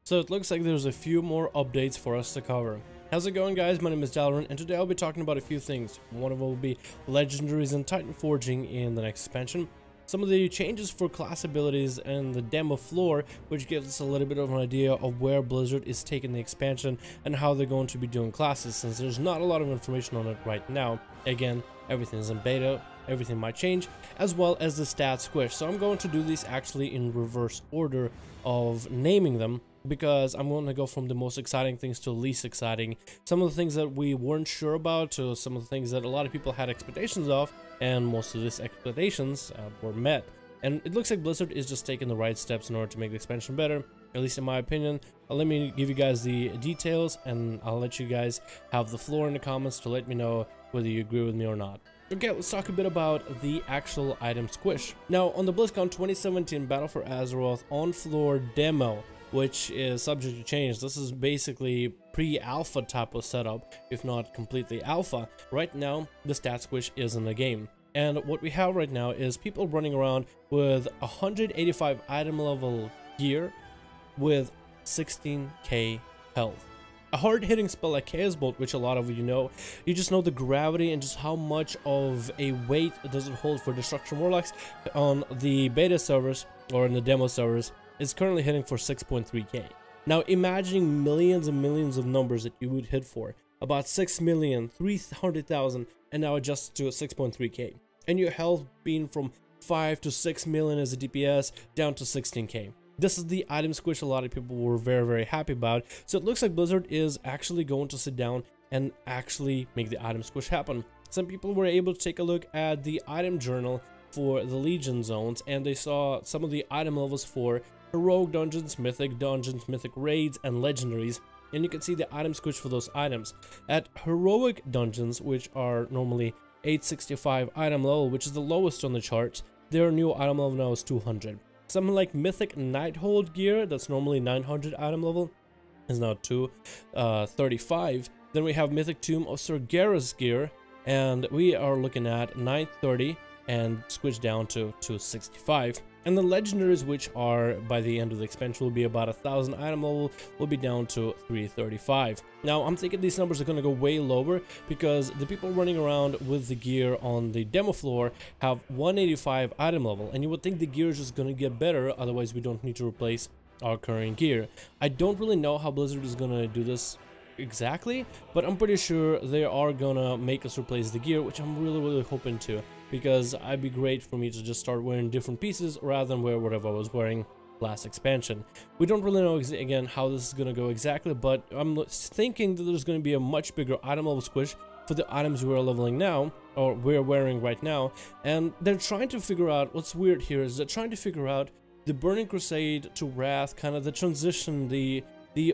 So it looks like there's a few more updates for us to cover. How's it going, guys? My name is Dalaran, and today I'll be talking about a few things. One of them will be Legendaries and Titan Forging in the next expansion, some of the changes for class abilities and the demo floor, which gives us a little bit of an idea of where Blizzard is taking the expansion and how they're going to be doing classes, since there's not a lot of information on it right now. Again, everything is in beta, everything might change, as well as the stat Squish. So I'm going to do these actually in reverse order of naming them, because I'm going to go from the most exciting things to least exciting. Some of the things that we weren't sure about to some of the things that a lot of people had expectations of, and most of these expectations were met. And it looks like Blizzard is just taking the right steps in order to make the expansion better, at least in my opinion. Let me give you guys the details, and I'll let you guys have the floor in the comments to let me know whether you agree with me or not. Okay, let's talk a bit about the actual item Squish. Now, on the BlizzCon 2017 Battle for Azeroth on-floor demo, which is subject to change. This is basically pre-alpha type of setup, if not completely alpha. Right now, the stat Squish is in the game. And what we have right now is people running around with 185 item level gear with 16k health. A hard-hitting spell like Chaos Bolt, which a lot of you know just know the gravity and just how much of a weight does it hold for Destruction Warlocks on the beta servers or in the demo servers, is currently hitting for 6.3k. Now imagining millions and millions of numbers that you would hit for, about 6,300,000, and now adjusted to 6.3k, and your health being from 5 to 6 million as a DPS down to 16k. This is the item Squish a lot of people were very happy about. So it looks like Blizzard is actually going to sit down and actually make the item Squish happen. Some people were able to take a look at the item journal for the Legion zones, and they saw some of the item levels for Heroic dungeons, Mythic raids, and Legendaries, and you can see the item Squish for those items. At Heroic dungeons, which are normally 865 item level, which is the lowest on the charts, their new item level now is 200. Something like Mythic Nighthold gear, that's normally 900 item level, is now 235. Then we have Mythic Tomb of Sargeras gear, and we are looking at 930 and squish down to 265. And the Legendaries, which are by the end of the expansion will be about 1,000 item level, will be down to 335. Now I'm thinking these numbers are going to go way lower, because the people running around with the gear on the demo floor have 185 item level, and you would think the gear is just going to get better, otherwise we don't need to replace our current gear. I don't really know how Blizzard is going to do this exactly, but I'm pretty sure they are gonna make us replace the gear, which I'm really hoping to, because it'd be great for me to just start wearing different pieces rather than wear whatever I was wearing last expansion. We don't really know again how this is gonna go exactly, but I'm thinking that there's gonna be a much bigger item level Squish for the items we're leveling now, or we're wearing right now. And they're trying to figure out, what's weird here is they're trying to figure out the Burning Crusade to Wrath, kind of the transition, the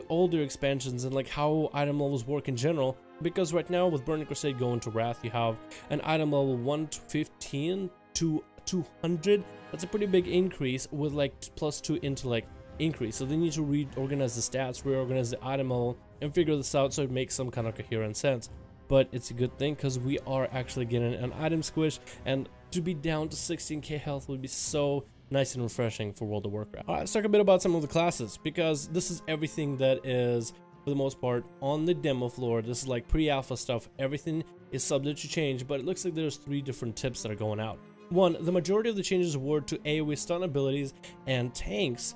older expansions, and like how item levels work in general. Because right now with Burning Crusade going to Wrath, you have an item level 115 to 200. That's a pretty big increase with like +2 intellect increase. So they need to reorganize the stats, reorganize the item level, and figure this out so it makes some kind of coherent sense. But it's a good thing, because we are actually getting an item Squish, and to be down to 16k health would be so nice and refreshing for World of Warcraft. Alright, let's talk a bit about some of the classes, because this is everything that is, for the most part, on the demo floor. This is like pre-alpha stuff. Everything is subject to change, but it looks like there's 3 different tips that are going out. One, the majority of the changes were to AoE stun abilities and tanks.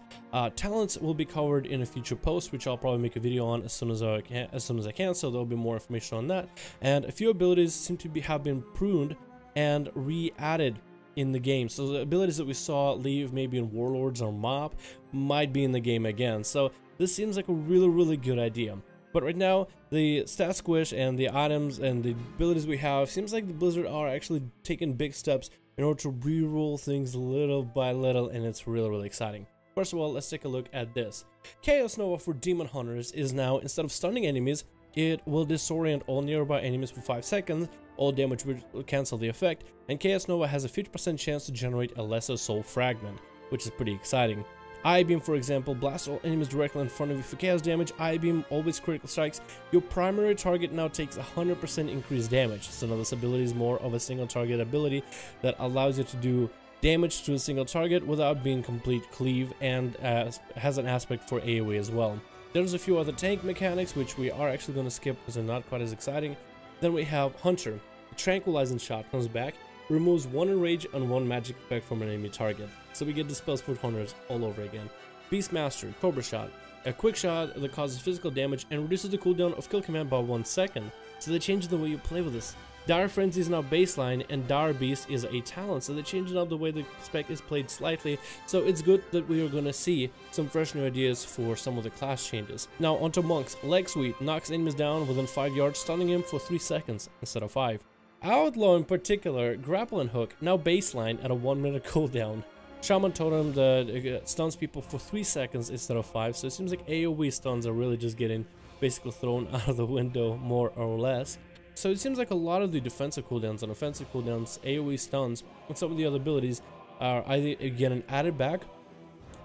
Talents will be covered in a future post, which I'll probably make a video on as soon as I can, so there'll be more information on that. And a few abilities seem to have been pruned and re-added in the game. So the abilities that we saw leave maybe in Warlords or Mob might be in the game again. So this seems like a really good idea. But right now, the stat Squish and the items and the abilities we have, seems like the Blizzard are actually taking big steps in order to reroll things little by little, and it's really exciting. First of all, let's take a look at this. Chaos Nova for Demon Hunters is now, instead of stunning enemies, it will disorient all nearby enemies for 5 seconds, all damage will cancel the effect, and Chaos Nova has a 50% chance to generate a lesser soul fragment, which is pretty exciting. Eye Beam, for example, blasts all enemies directly in front of you for chaos damage. Eye Beam always critical strikes. Your primary target now takes 100% increased damage. So now this ability is more of a single target ability that allows you to do damage to a single target without being complete cleave, and has an aspect for AoE as well. There's a few other tank mechanics which we are actually going to skip because they're not quite as exciting. Then we have Hunter. The Tranquilizing Shot comes back, removes 1 enrage and 1 magic effect from an enemy target. So we get Dispels Foot Hunters all over again. Beastmaster, Cobra Shot. A quick shot that causes physical damage and reduces the cooldown of kill command by 1 second. So they changed the way you play with this. Dire Frenzy is now baseline and Dire Beast is a talent, so they changed up the way the spec is played slightly, so it's good that we are going to see some fresh new ideas for some of the class changes. Now onto Monks. Leg Sweep knocks enemies down within 5 yards, stunning him for 3 seconds instead of 5. Outlaw in particular, Grapple and Hook, now baseline at a 1-minute cooldown. Shaman Totem that stuns people for 3 seconds instead of 5, so it seems like AoE stuns are really just getting basically thrown out of the window more or less. So it seems like a lot of the defensive cooldowns and offensive cooldowns, AoE stuns, and some of the other abilities are either getting added back,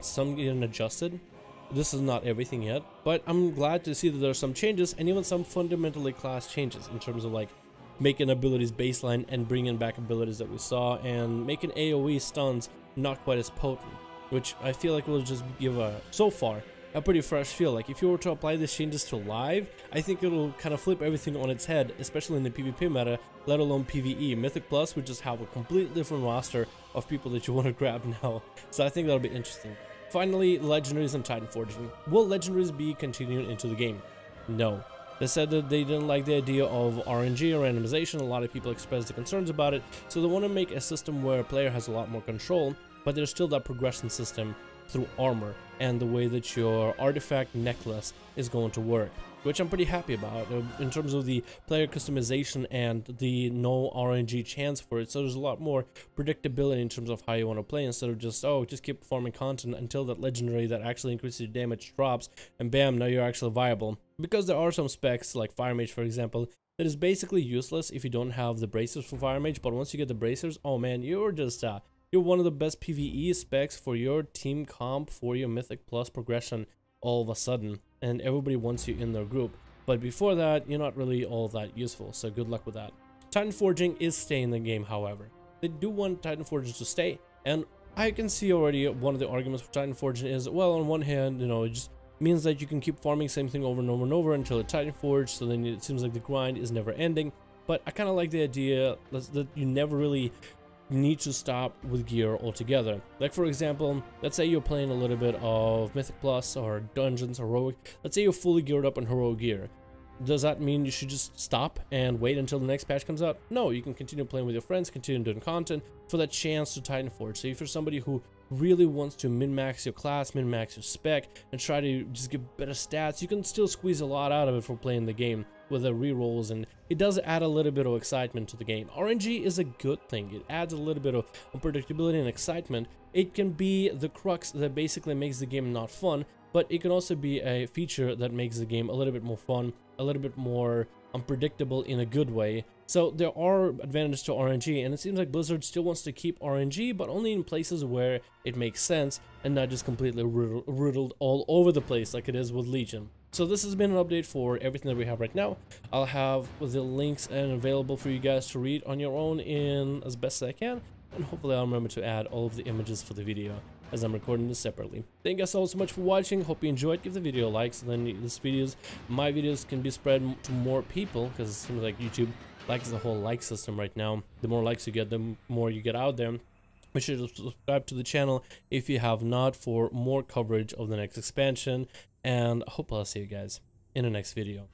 some getting adjusted. This is not everything yet, but I'm glad to see that there are some changes and even some fundamentally class changes in terms of like making abilities baseline and bringing back abilities that we saw and making AoE stuns not quite as potent, which I feel like will just give so far a pretty fresh feel. Like if you were to apply these changes to live, I think it'll kind of flip everything on its head, especially in the PvP meta, let alone PvE. Mythic Plus would just have a completely different roster of people that you want to grab now, so I think that'll be interesting. Finally, Legendaries and Titan Forging. Will Legendaries be continuing into the game? No. They said that they didn't like the idea of RNG or randomization. A lot of people expressed the concerns about it, so they want to make a system where a player has a lot more control, but there's still that progression system through armor and the way that your artifact necklace is going to work, which I'm pretty happy about in terms of the player customization and the no RNG chance for it. So there's a lot more predictability in terms of how you want to play, instead of just, oh, just keep farming content until that legendary that actually increases your damage drops, and bam, now you're actually viable. Because there are some specs like Fire Mage, for example, that is basically useless if you don't have the bracers for Fire Mage, but once you get the bracers, oh man, you're just you're one of the best PvE specs for your team comp, for your Mythic Plus progression all of a sudden, and everybody wants you in their group. But before that, you're not really all that useful, so good luck with that. Titan Forging is staying in the game, however. They do want Titan Forging to stay, and I can see already one of the arguments for Titan Forging is, well, on one hand, you know, it just means that you can keep farming same thing over and over and over until a Titan Forge, so then it seems like the grind is never ending. But I kind of like the idea that you never really need to stop with gear altogether. Like for example, let's say you're playing a little bit of Mythic Plus or Dungeons or Heroic. Let's say you're fully geared up in Heroic gear. Does that mean you should just stop and wait until the next patch comes out? No, you can continue playing with your friends, continue doing content for that chance to Titan Forge. So if you're somebody who really wants to min-max your class, min-max your spec, and try to just get better stats, you can still squeeze a lot out of it for playing the game with the rerolls, and it does add a little bit of excitement to the game. RNG is a good thing. It adds a little bit of unpredictability and excitement. It can be the crux that basically makes the game not fun, but it can also be a feature that makes the game a little bit more fun, a little bit more unpredictable in a good way. So there are advantages to RNG, and it seems like Blizzard still wants to keep RNG, but only in places where it makes sense and not just completely riddled all over the place like it is with Legion. So this has been an update for everything that we have right now. I'll have the links available for you guys to read on your own in as best as I can, and hopefully I'll remember to add all of the images for the video as I'm recording this separately. Thank you guys all so much for watching. Hope you enjoyed. Give the video a like so then my videos can be spread to more people, because it seems like YouTube likes the whole like system right now. The more likes you get, the more you get out there. Make sure to subscribe to the channel if you have not for more coverage of the next expansion, and I hope I'll see you guys in the next video.